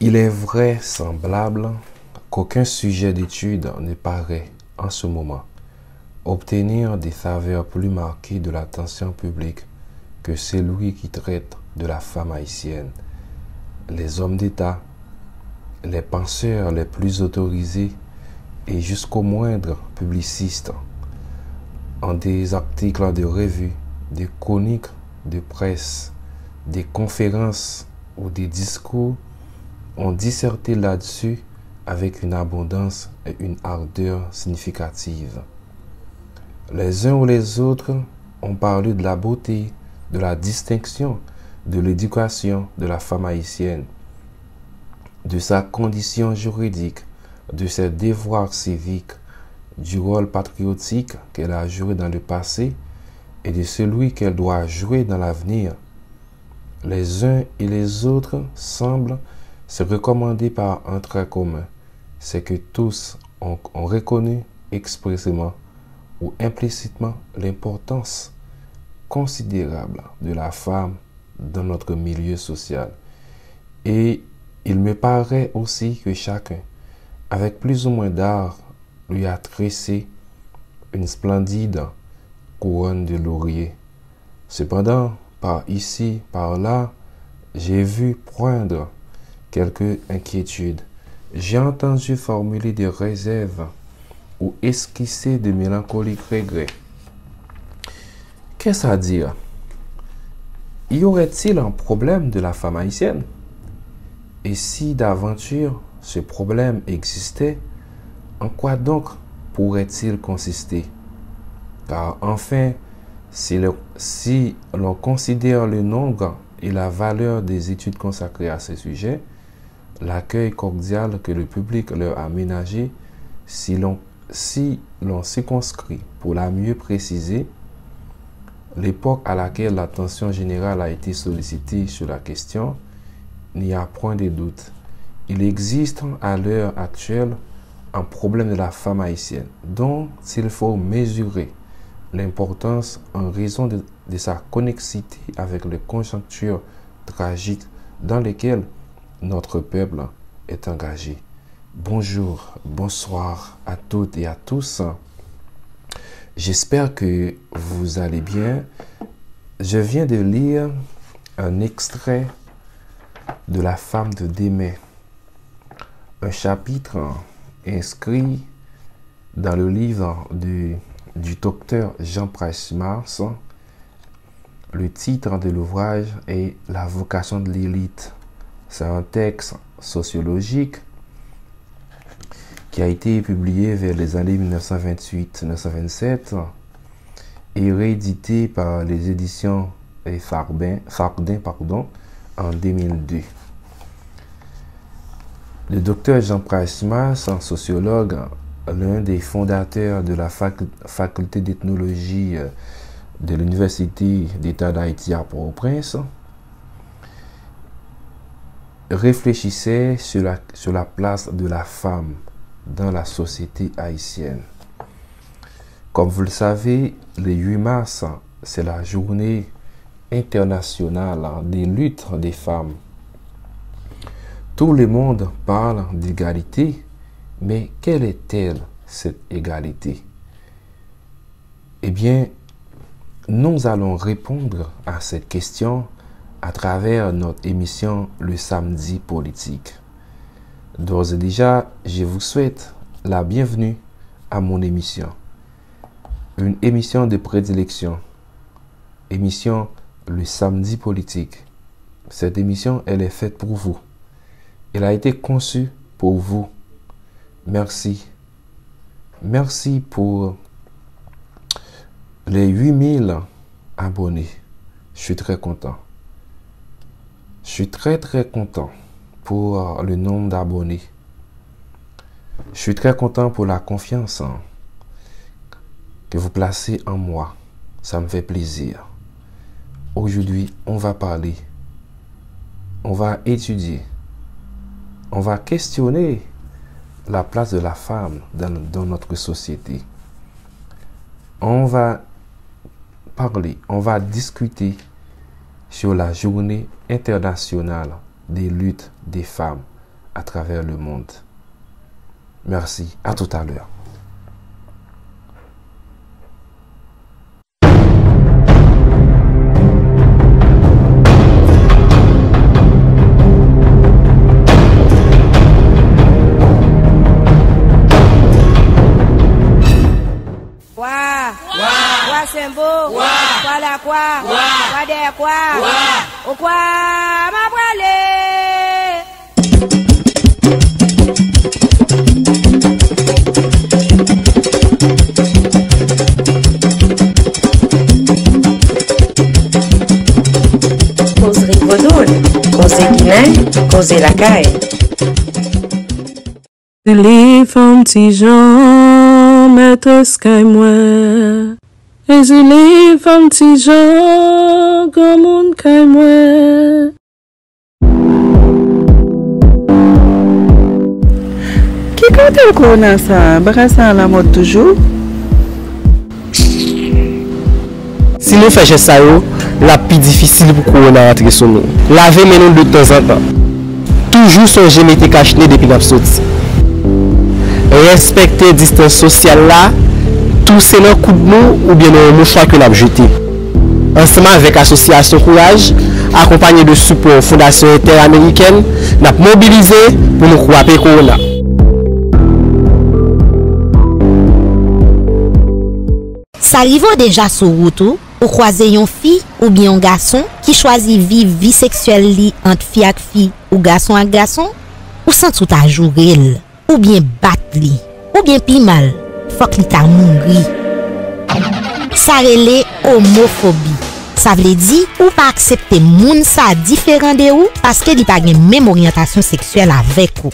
Il est vraisemblable qu'aucun sujet d'étude ne paraît, en ce moment, obtenir des faveurs plus marquées de l'attention publique que celui qui traite de la femme haïtienne. Les hommes d'État, les penseurs les plus autorisés et jusqu'aux moindres publicistes, en des articles de revue, des chroniques de presse, des conférences ou des discours, ont disserté là-dessus avec une abondance et une ardeur significatives. Les uns ou les autres ont parlé de la beauté, de la distinction, de l'éducation de la femme haïtienne, de sa condition juridique, de ses devoirs civiques, du rôle patriotique qu'elle a joué dans le passé et de celui qu'elle doit jouer dans l'avenir. Les uns et les autres semblent se recommander par un trait commun, c'est que tous ont reconnu expressément ou implicitement l'importance considérable de la femme dans notre milieu social. Et il me paraît aussi que chacun, avec plus ou moins d'art, lui a tressé une splendide couronne de laurier. Cependant, par ici, par là, j'ai vu poindre quelques inquiétudes. J'ai entendu formuler des réserves ou esquisser de mélancoliques regrets. Qu'est-ce à dire? Y aurait-il un problème de la femme haïtienne? Et si d'aventure ce problème existait, en quoi donc pourrait-il consister? Car enfin, si l'on considère le nombre et la valeur des études consacrées à ce sujet, l'accueil cordial que le public leur a ménagé, si l'on circonscrit pour la mieux préciser, l'époque à laquelle l'attention générale a été sollicitée sur la question, n'y a point de doute. Il existe à l'heure actuelle un problème de la femme haïtienne dont il faut mesurer l'importance en raison de sa connexité avec les conjonctures tragiques dans lesquelles notre peuple est engagé. Bonjour, bonsoir à toutes et à tous. J'espère que vous allez bien. Je viens de lire un extrait de La femme de demain, un chapitre inscrit dans le livre du docteur Jean Price-Mars. Le titre de l'ouvrage est La vocation de l'élite. C'est un texte sociologique qui a été publié vers les années 1928-1927 et réédité par les éditions Fardin en 2002. Le docteur Jean Price-Mars, un sociologue, l'un des fondateurs de la faculté d'ethnologie de l'Université d'État d'Haïti à Port-au-Prince, réfléchissait sur la place de la femme dans la société haïtienne. Comme vous le savez, le 8 mars, c'est la journée internationale des luttes des femmes. Tout le monde parle d'égalité, mais quelle est-elle, cette égalité? Eh bien, nous allons répondre à cette question à travers notre émission Le Samedi Politique. D'ores et déjà, je vous souhaite la bienvenue à mon émission. Une émission de prédilection. Émission Le Samedi Politique. Cette émission, elle est faite pour vous. Elle a été conçue pour vous. Merci. Merci pour les 8000 abonnés. Je suis très content. Je suis très content pour le nombre d'abonnés. Je suis très content pour la confiance que vous placez en moi. Ça me fait plaisir. Aujourd'hui, on va parler. On va étudier. On va questionner la place de la femme dans notre société. On va parler, on va discuter sur la journée internationale des luttes des femmes à travers le monde. Merci, à tout à l'heure. Sembo, kwa la kwa de kwa, o kwa ma brale. Causerie Grenouille, causerie Guinée, causerie la caille. Téléphone petit Jean, maître Sky moi. Et je les femmes petit gens comme un caille. Qui compte encore dans ça? Barassa à la mode toujours? Si nous faisons ça, la plus difficile pour Corona rentrer sur nous. Laver mes noms de temps en temps. Toujours songer mettre cache depuis la sortie. Respecter distance sociale là. Tout c'est un coup de mou ou bien un mouchoir que l'on a jeté. Ensemble avec l'association Courage, accompagné de support Fondation interaméricaine, nous avons mobilisé pour nous combattre Corona. Ça arrive déjà sur route ou croiser une fille ou bien un garçon qui choisit vivre vie sexuelle entre fille et fille ou garçon avec garçon, ou sans tout à jouer, ou bien battre, ou bien pis mal. Faut qu'il t'a mouri. Ça relève homophobie. Ça veut dire ou pas accepter moun sa différent de ou parce que il pas une même orientation sexuelle avec ou.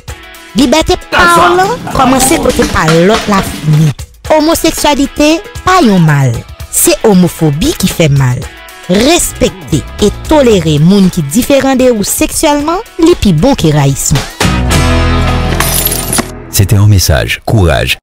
Liberté parlant, commencer côté par l'autre la fini. Homosexualité pas yon mal. C'est homophobie qui fait mal. Respecter et tolérer moun qui différent de ou sexuellement, li pi bon que raïsme. C'était un message Courage.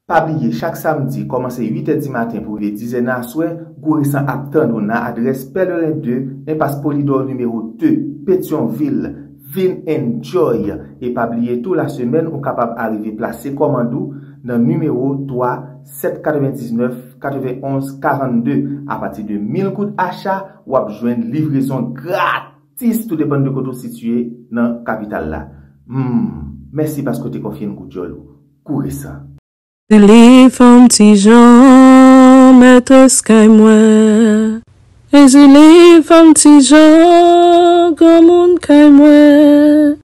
Pas oublier, chaque samedi, commencez 8h du matin pour les dizaines à souhait, Gourisan Apton, on a adresse Pèlerin 2, impasse Polydor numéro 2, Pétionville, Vin Enjoy, et pas oublier, toute la semaine, on est capable d'arriver placer commando dans numéro 3, 799 91 42. À partir de 1000 coups d'achat, ou à joindre livraison gratis, tout dépend de côté situé dans la capitale là. Merci parce que tu confié nous Courez ça. Téléphone petit Jean, maître Sky moi. Et je les femmes petit Jean comme un caille.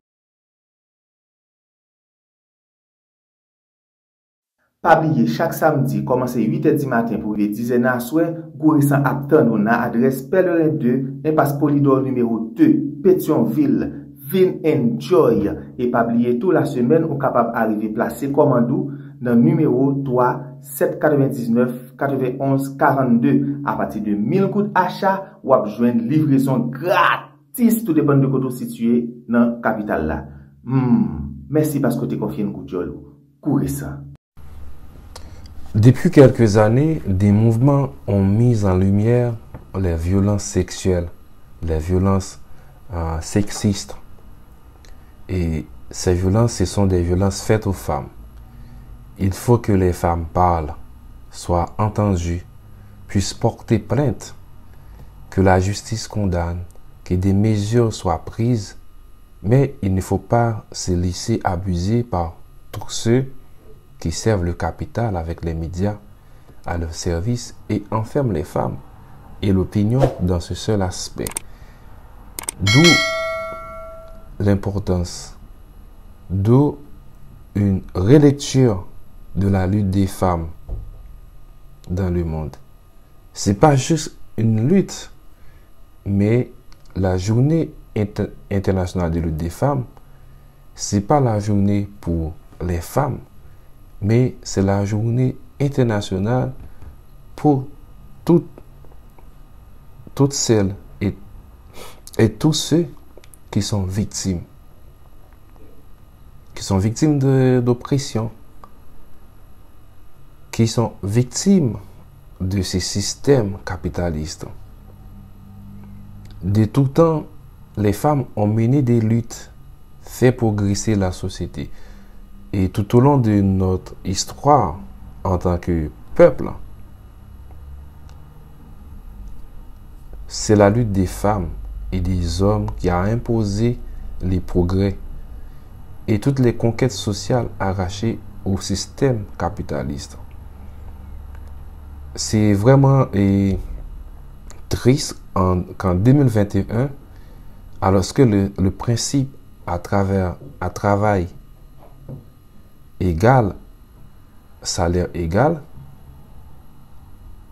Pas oublier, chaque samedi, commencez 8h du matin pour les dizaines à souhait, Gourisan Apton, on a adresse Pèlerin 2, impasse Polydor numéro 2, Pétionville, Vin Enjoy, et pas oublier, toute la semaine, on est capable d'arriver placer commando dans numéro 3, 799 91 42. À partir de 1000 coups d'achat, ou à joindre livraison gratis, tout dépend de côté situé dans la capitale là. Merci parce que tu confié nous Courez ça. Depuis quelques années, des mouvements ont mis en lumière les violences sexuelles, les violences sexistes. Et ces violences, ce sont des violences faites aux femmes. Il faut que les femmes parlent, soient entendues, puissent porter plainte, que la justice condamne, que des mesures soient prises, mais il ne faut pas se laisser abuser par tous ceux qui servent le capital avec les médias à leur service et enferment les femmes et l'opinion dans ce seul aspect. D'où l'importance, d'où une relecture de la lutte des femmes dans le monde. C'est pas juste une lutte, mais la journée internationale de lutte des femmes, c'est pas la journée pour les femmes, mais c'est la journée internationale pour toutes celles et tous ceux qui sont victimes d'oppression, qui sont victimes de ces systèmes capitalistes. De tout temps, les femmes ont mené des luttes fait progresser la société. Et tout au long de notre histoire en tant que peuple, c'est la lutte des femmes et des hommes qui a imposé les progrès et toutes les conquêtes sociales arrachées au système capitaliste. C'est vraiment triste qu'en 2021, alors que le principe à travail égal, salaire égal,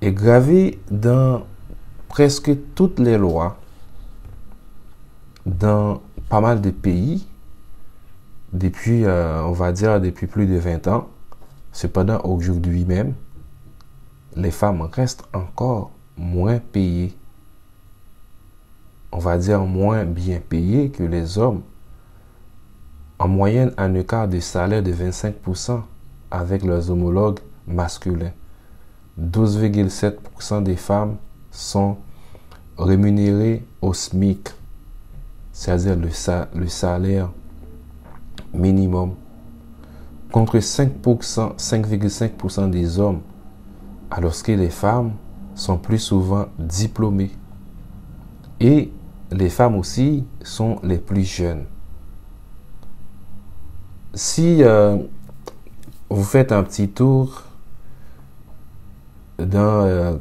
est gravé dans presque toutes les lois, dans pas mal de pays, depuis, on va dire, depuis plus de 20 ans. Cependant, aujourd'hui même, les femmes restent encore moins payées, on va dire moins bien payées que les hommes, en moyenne un écart de salaire de 25% avec leurs homologues masculins. 12,7% des femmes sont rémunérées au SMIC, c'est-à-dire le salaire minimum, contre 5,5% des hommes, alors que les femmes sont plus souvent diplômées. Et les femmes aussi sont les plus jeunes. Si vous faites un petit tour dans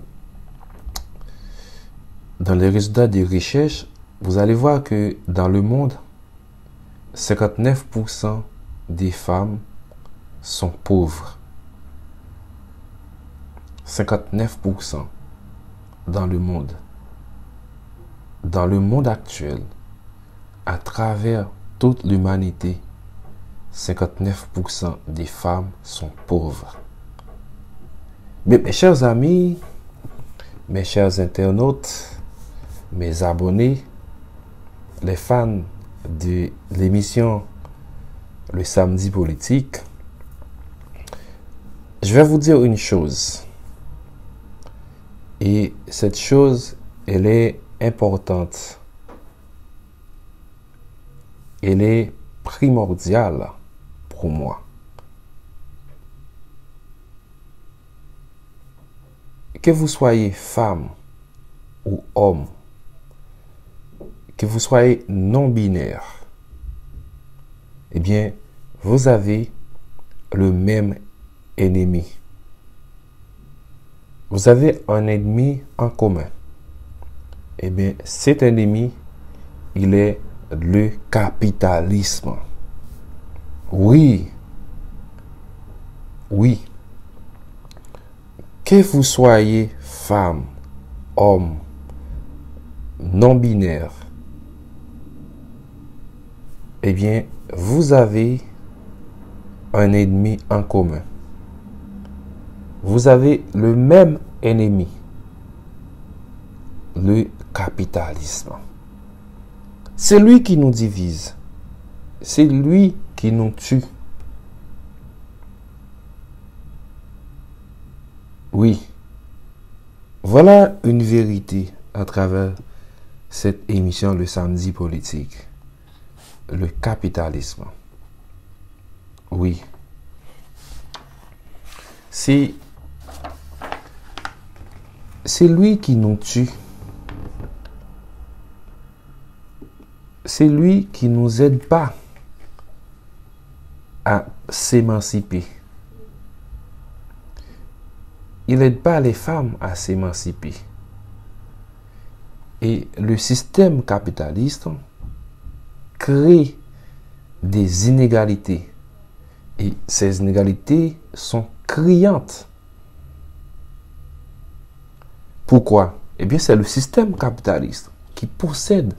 les résultats des recherches, vous allez voir que dans le monde, 59% des femmes sont pauvres. 59% dans le monde. Dans le monde actuel, à travers toute l'humanité, 59% des femmes sont pauvres. Mais mes chers amis, mes chers internautes, mes abonnés, les fans de l'émission Le Samedi Politique, je vais vous dire une chose. Et cette chose, elle est importante. Elle est primordiale pour moi. Que vous soyez femme ou homme, que vous soyez non-binaire, eh bien, vous avez le même ennemi. Vous avez un ennemi en commun. Eh bien, cet ennemi, il est le capitalisme. Oui. Oui. Que vous soyez femme, homme, non-binaire, eh bien, vous avez un ennemi en commun. Vous avez le même ennemi, le capitalisme. C'est lui qui nous divise. C'est lui qui nous tue. Oui. Voilà une vérité à travers cette émission Le Samedi Politique. Le capitalisme. Oui. C'est lui qui nous tue. C'est lui qui ne nous aide pas à s'émanciper. Il n'aide pas les femmes à s'émanciper. Et le système capitaliste crée des inégalités. Et ces inégalités sont criantes. Pourquoi? Eh bien, c'est le système capitaliste qui possède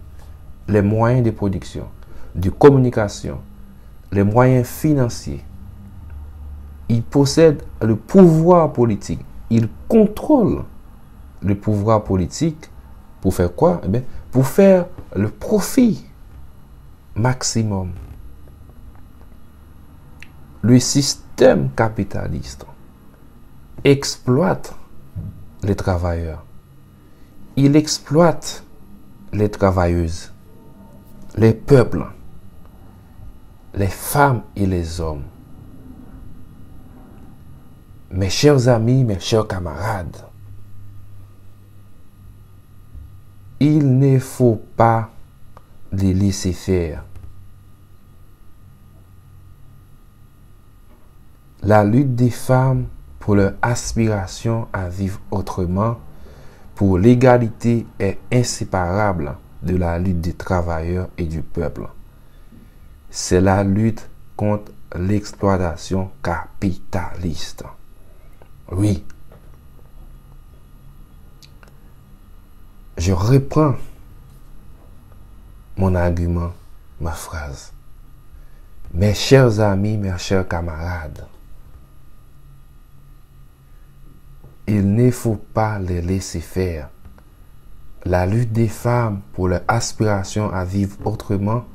les moyens de production, de communication, les moyens financiers. Il possède le pouvoir politique. Il contrôle le pouvoir politique pour faire quoi? Eh bien, pour faire le profit maximum. Le système capitaliste exploite les travailleurs. Il exploite les travailleuses, les peuples. les femmes et les hommes. Mes chers amis, mes chers camarades, il ne faut pas les laisser faire. La lutte des femmes pour leur aspiration à vivre autrement, pour l'égalité, est inséparable de la lutte des travailleurs et du peuple. C'est la lutte contre l'exploitation capitaliste. Oui. Je reprends mon argument, ma phrase. Mes chers amis, mes chers camarades, il ne faut pas les laisser faire. La lutte des femmes pour leur aspiration à vivre autrement,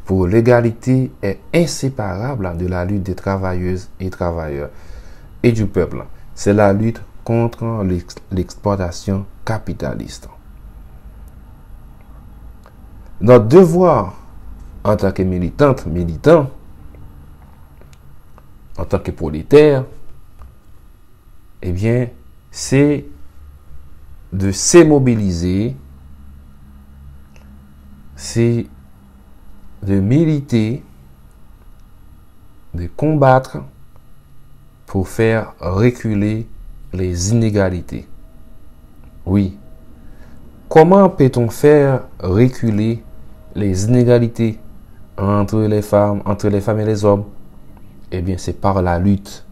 pour l'égalité, est inséparable de la lutte des travailleuses et travailleurs et du peuple. C'est la lutte contre l'exploitation capitaliste. Notre devoir en tant que militantes, militants, en tant que prolétaires, eh bien, c'est de se mobiliser, c'est de militer, de combattre pour faire reculer les inégalités. Oui. Comment peut-on faire reculer les inégalités entre les femmes et les hommes? Eh bien, c'est par la lutte.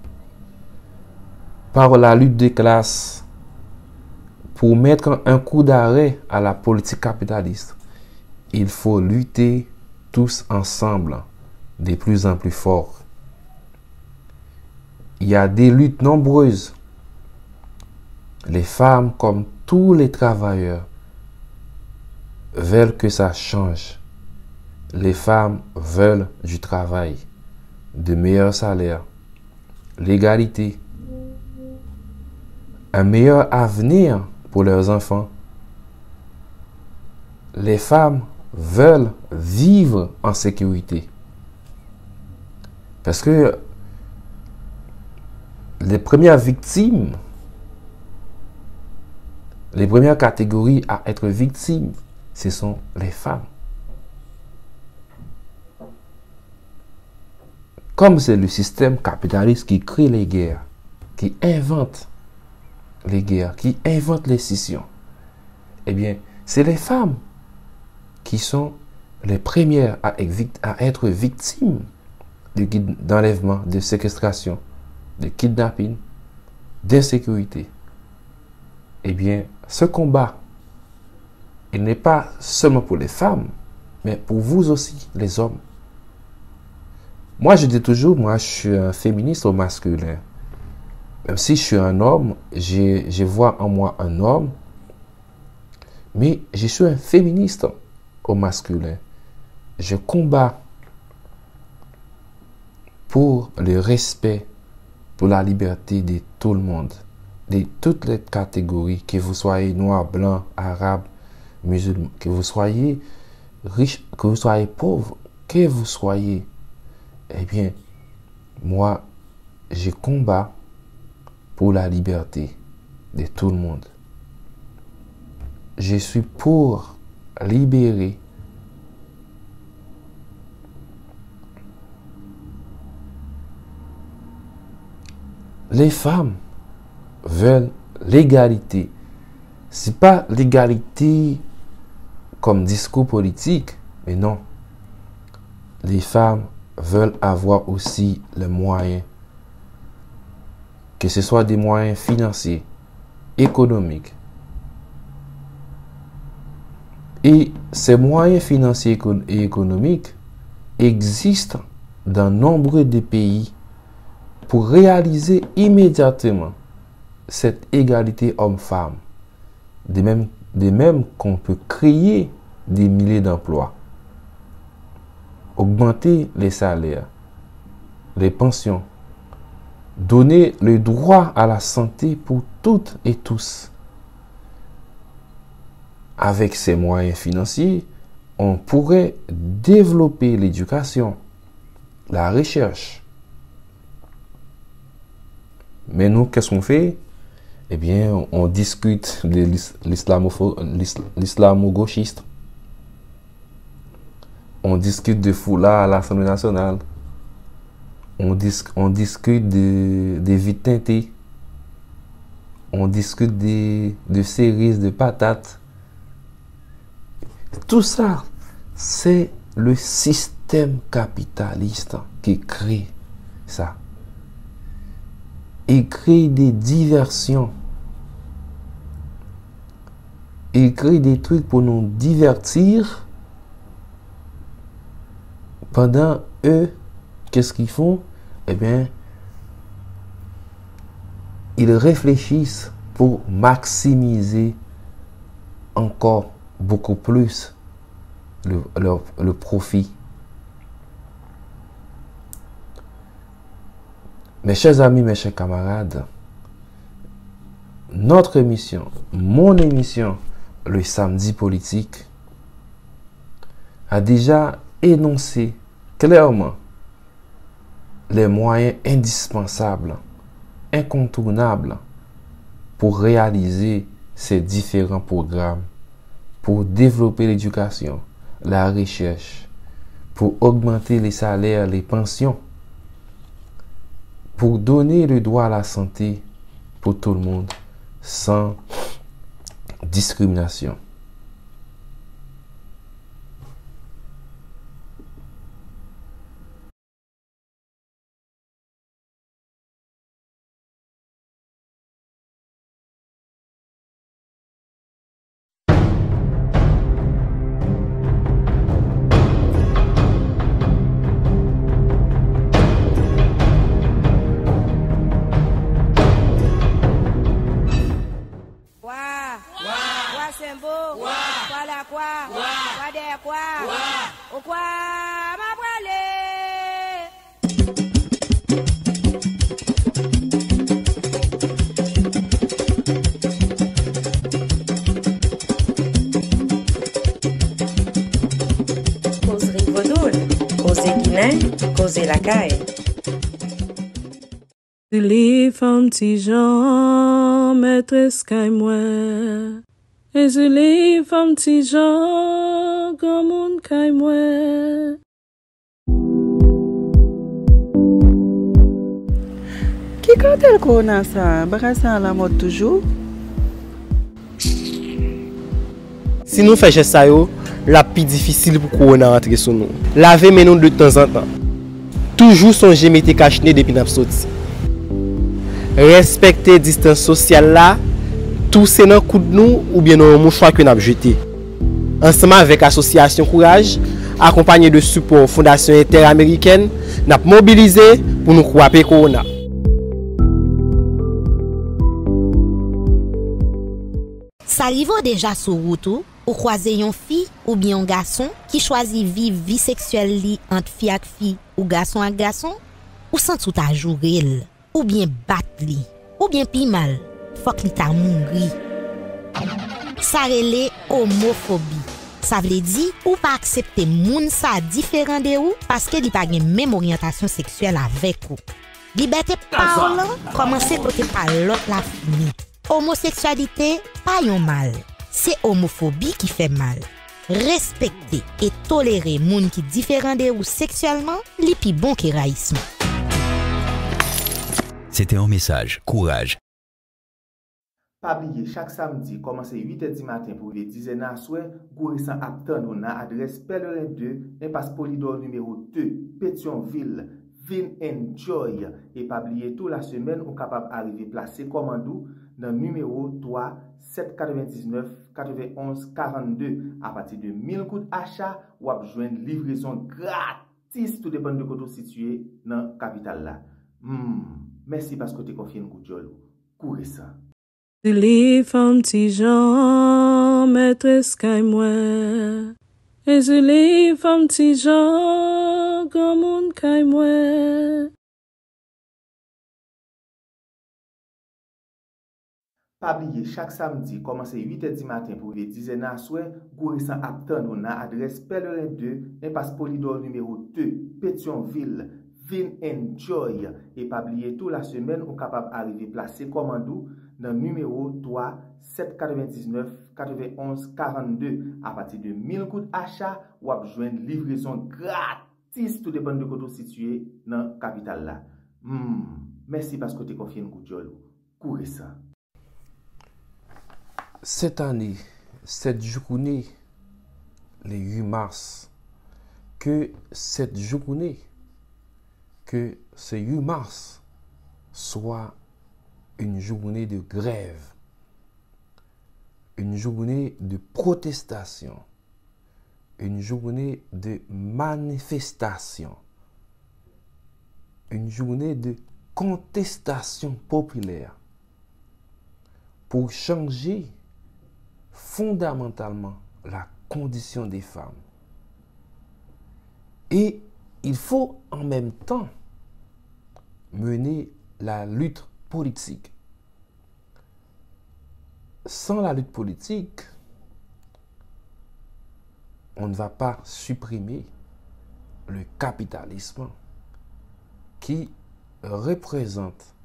Par la lutte des classes. Pour mettre un coup d'arrêt à la politique capitaliste, il faut lutter tous ensemble, de plus en plus fort. Il y a des luttes nombreuses. Les femmes, comme tous les travailleurs, veulent que ça change. Les femmes veulent du travail, de meilleurs salaires, l'égalité, un meilleur avenir pour leurs enfants. Les femmes veulent vivre en sécurité. Parce que les premières victimes, les premières catégories à être victimes, ce sont les femmes. Comme c'est le système capitaliste qui crée les guerres, qui invente les guerres, qui invente les scissions, eh bien, c'est les femmes qui sont les premières à être victimes d'enlèvement, de séquestration, de kidnapping, d'insécurité. Eh bien, ce combat, il n'est pas seulement pour les femmes, mais pour vous aussi, les hommes. Moi, je dis toujours, moi, je suis un féministe au masculin. Même si je suis un homme, je vois en moi un homme, mais je suis un féministe au masculin. Je combats pour le respect, pour la liberté de tout le monde, de toutes les catégories, que vous soyez noir, blanc, arabe, musulman, que vous soyez riche, que vous soyez pauvre, que vous soyez. Eh bien, moi, je combats pour la liberté de tout le monde. Je suis pour libérer les femmes. Veulent l'égalité. C'est pas l'égalité comme discours politique, mais non. Les femmes veulent avoir aussi les moyens, que ce soit des moyens financiers, économiques. Et ces moyens financiers et économiques existent dans nombre de pays pour réaliser immédiatement cette égalité homme-femme. De même qu'on peut créer des milliers d'emplois, augmenter les salaires, les pensions, donner le droit à la santé pour toutes et tous. Avec ces moyens financiers, on pourrait développer l'éducation, la recherche. Mais nous, qu'est-ce qu'on fait? Eh bien, on discute de l'islamo-gauchiste. On discute de foulard à l'Assemblée nationale. On discute des vides teintées. On discute de cerises, de patates. Tout ça, c'est le système capitaliste qui crée ça. Il crée des diversions. Il crée des trucs pour nous divertir. Pendant eux, qu'est-ce qu'ils font? Eh bien, ils réfléchissent pour maximiser encore beaucoup plus le profit. Mes chers amis, mes chers camarades, notre émission, mon émission, le samedi politique, a déjà énoncé clairement les moyens indispensables, incontournables pour réaliser ces différents programmes, pour développer l'éducation, la recherche, pour augmenter les salaires, les pensions, pour donner le droit à la santé pour tout le monde sans discrimination. Causerie Vaudou, Causerie Guinée, Causerie la caille. Les femmes ti Jean, maîtresse kay moi. Et les femmes ti Jean, comme moun kay moi. Qui quand elle connaît ça? Bagasan la mode toujours. Si nous faisons ça, la plus difficile pour Corona rentrer sur nous. Laver mes noms de temps en temps. Toujours songer mettre cache depuis n'a sorti. Respecter distance sociale là, tout c'est dans coup de nous ou bien dans mouchoir que n'a jeté. Ensemble avec association Courage, accompagné de support Fondation Interaméricaine, n'a mobilisé pour nous croiser Corona. Ça arrive déjà sur route ou croiser une fille ou bien un garçon qui choisit vivre vie sexuelle li entre fille ak fille ou garçon ak garçon ou sans tout à jouer ou bien battre li ou bien pi mal faut qu'il t'a mouri. Ça relè homophobie. Ça veut dire ou pas accepter moun sa différent de ou parce que li pa gen même orientation sexuelle avec ou. Liberté parlant commencer côté par l'autre la fini. Homosexualité, pas yon mal. C'est homophobie qui fait mal. Respecter et tolérer moun qui différent de ou sexuellement, li pi bon que raïsme. C'était un message. Courage. Pas oublier, chaque samedi, commencer 8h du matin pour les 10h à soir, Gourisan Aptan ou na adresse Pèlerin 2, impasse Polydor numéro 2, Pétionville. Vin enjoy. Et pas oublier, toute la semaine, on est capable d'arriver placer commandou dans le numéro 3 799 91 42. À partir de 1000 coups d'achat, ou à joindre livraison gratis, tout dépend de côté situé dans la capitale là. Merci parce que tu confié nous Goudjol. Courez ça. Les femmes ti Jean, maîtresse kay moi. Et les femmes ti Jean, comme moun kay moi. Pas oublier, chaque samedi, commencer 8h du matin pour les 10h à soir, Gourisan Aptan ou na adresse Pèlerin 2, impasse Polydor numéro 2, Pétionville. Vin enjoy. Et pas oublier tout la semaine, on capable arriver placer commandou dans numéro 3 799 91 42. À partir de 1000 goutes achat, ou avez joindre livraison gratis, tout dépend de côté situé dans la capitale là. Merci parce que tu confié une goutte courez ça. Cette année, cette journée, le 8 mars, que cette journée, que ce 8 mars soit une journée de grève, une journée de protestation, une journée de manifestation, une journée de contestation populaire pour changer fondamentalement la condition des femmes. Et il faut en même temps mener la lutte politique. Sans la lutte politique, on ne va pas supprimer le capitalisme qui représente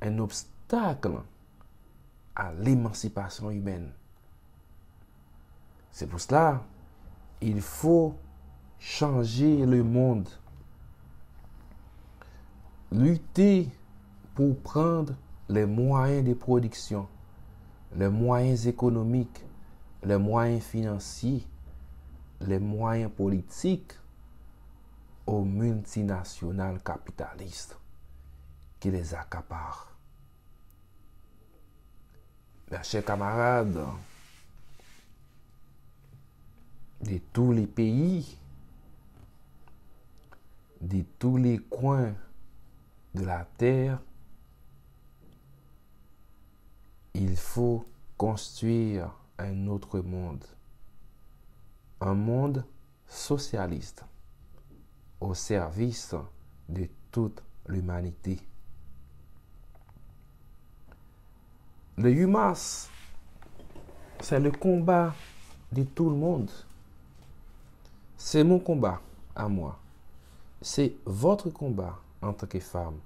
un obstacle à l'émancipation humaine. C'est pour cela il faut changer le monde, lutter pour prendre les moyens de production, les moyens économiques, les moyens financiers, les moyens politiques aux multinationales capitalistes qui les accaparent. Mes chers camarades, de tous les pays, de tous les coins de la terre, il faut construire un autre monde. Un monde socialiste au service de toute l'humanité. Le 8 mars, c'est le combat de tout le monde. C'est mon combat à moi. C'est votre combat en tant que femme.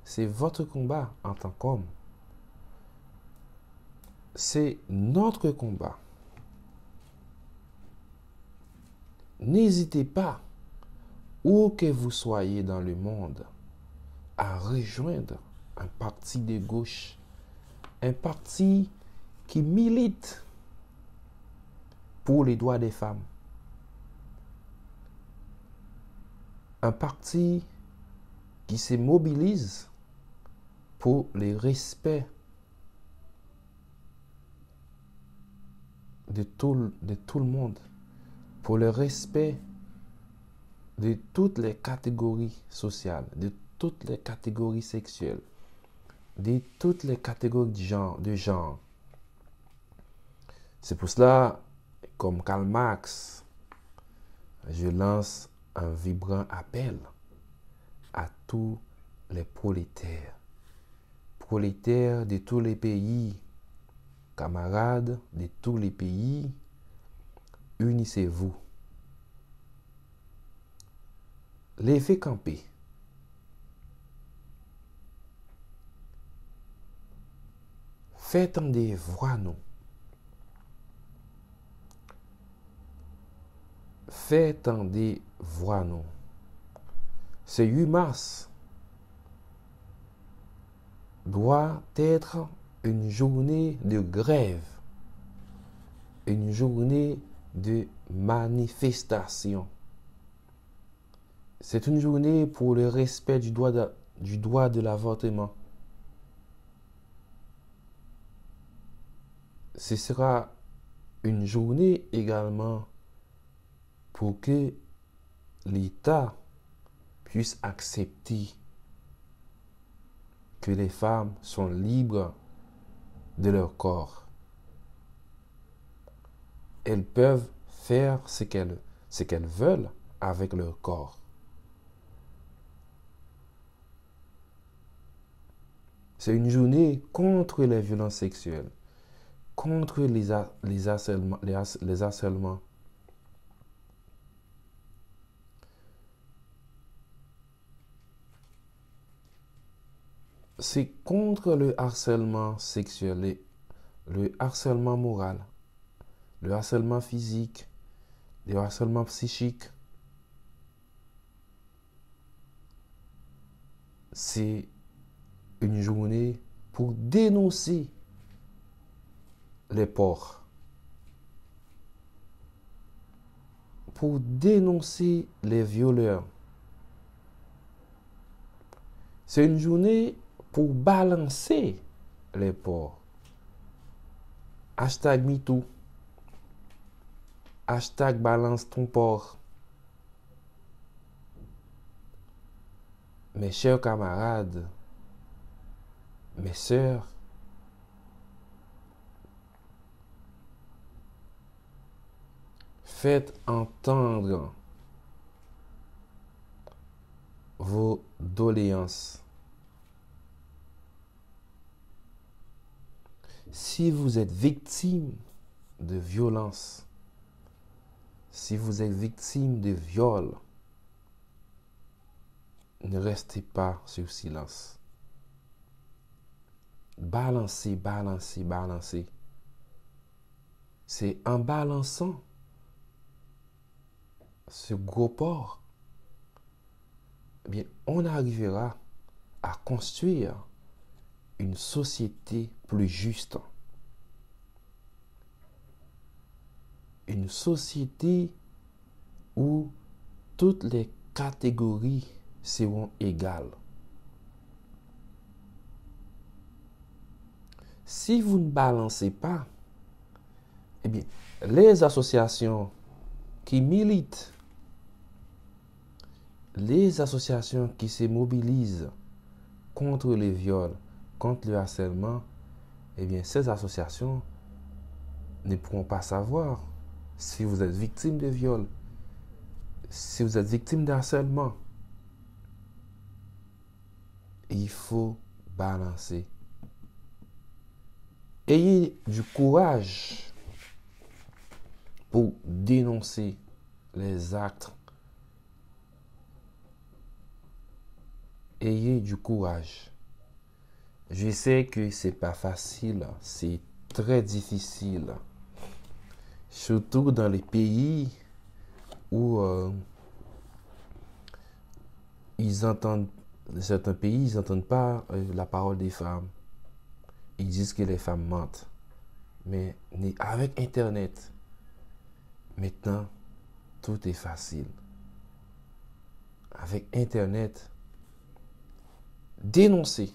C'est votre combat en tant qu'homme. C'est notre combat. N'hésitez pas, où que vous soyez dans le monde, à rejoindre un parti de gauche, un parti qui milite pour les droits des femmes, un parti qui se mobilise pour le respect de tout le monde, pour le respect de toutes les catégories sociales, de toutes les catégories sexuelles, de toutes les catégories de genre. C'est pour cela, comme Karl Marx, je lance un vibrant appel à tous les prolétaires de tous les pays, camarades de tous les pays, unissez-vous. Levez camper. Faites entendre voix nous. Faites entendre voix nous. Ce 8 mars doit être une journée de grève, une journée de manifestation. C'est une journée pour le respect du droit de l'avortement. Ce sera une journée également pour que l'État puisse accepter que les femmes sont libres de leur corps. Elles peuvent faire ce qu'elles veulent avec leur corps. C'est une journée contre les violences sexuelles, contre les harcèlements. c'est contre le harcèlement sexuel, le harcèlement moral, le harcèlement physique, le harcèlement psychique. C'est une journée pour dénoncer les porcs, pour dénoncer les violeurs. C'est une journée pour balancer les porcs. Hashtag MeToo. Hashtag balance ton porc. Mes chers camarades, mes sœurs, faites entendre vos doléances. Si vous êtes victime de violence, si vous êtes victime de viol, ne restez pas sur silence. Balancez, balancez, balancez. C'est en balançant ce gros porc, eh bien, on arrivera à construire une société plus juste. Une société où toutes les catégories seront égales. Si vous ne balancez pas, eh bien, les associations qui militent, les associations qui se mobilisent contre les viols, contre le harcèlement, eh bien, ces associations ne pourront pas savoir si vous êtes victime de viol, si vous êtes victime de harcèlement. Il faut balancer. Ayez du courage pour dénoncer les actes. Ayez du courage. Je sais que c'est pas facile, c'est très difficile. Surtout dans les pays où certains pays, ils n'entendent pas la parole des femmes. Ils disent que les femmes mentent. Mais avec Internet, maintenant, tout est facile. Avec Internet, dénoncer.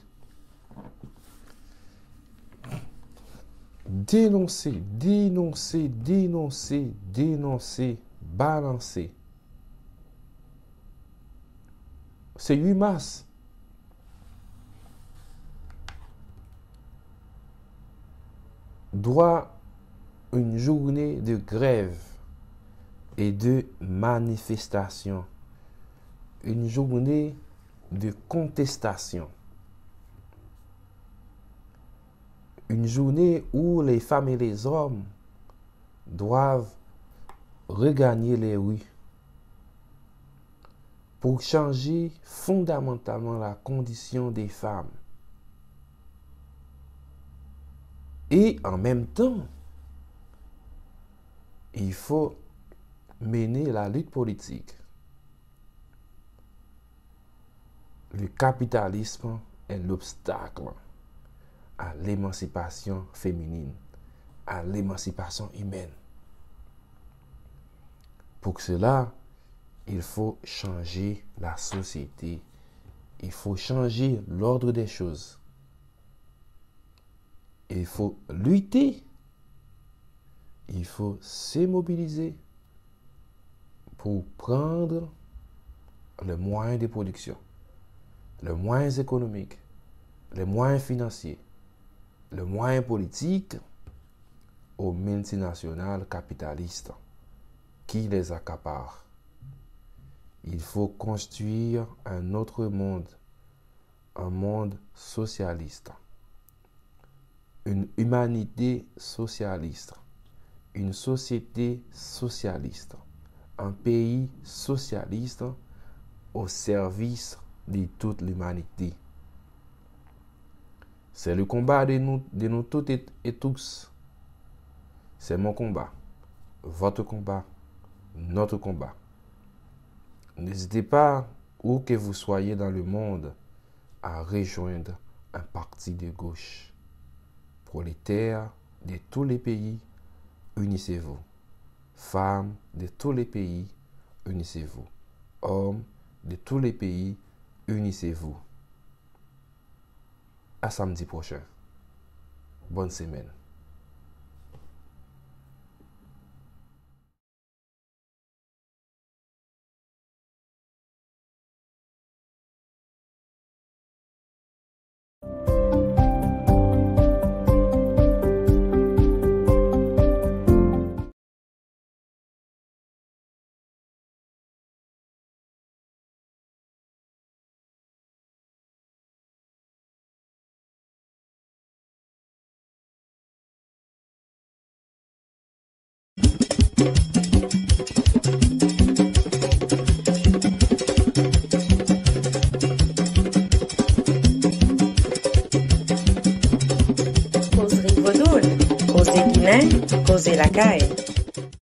Dénoncer, dénoncer, dénoncer, dénoncer, balancer. C'est 8 mars. Droit une journée de grève et de manifestation. Une journée de contestation. Une journée où les femmes et les hommes doivent regagner les rues pour changer fondamentalement la condition des femmes. Et en même temps, il faut mener la lutte politique. Le capitalisme est l'obstacle à l'émancipation féminine, à l'émancipation humaine. Pour cela, il faut changer la société. Il faut changer l'ordre des choses. Il faut lutter. Il faut se mobiliser pour prendre les moyens de production, les moyens économiques, les moyens financiers, les moyens politiques aux multinationales capitalistes qui les accaparent. Il faut construire un autre monde, un monde socialiste, une humanité socialiste, une société socialiste, un pays socialiste au service de toute l'humanité. C'est le combat de nous toutes et tous. C'est mon combat, votre combat, notre combat. N'hésitez pas, où que vous soyez dans le monde, à rejoindre un parti de gauche. Prolétaires de tous les pays, unissez-vous. Femmes de tous les pays, unissez-vous. Hommes de tous les pays, unissez-vous. À samedi prochain. Bonne semaine. Causerie Vaudou, Causerie Guinée, Causerie la caille.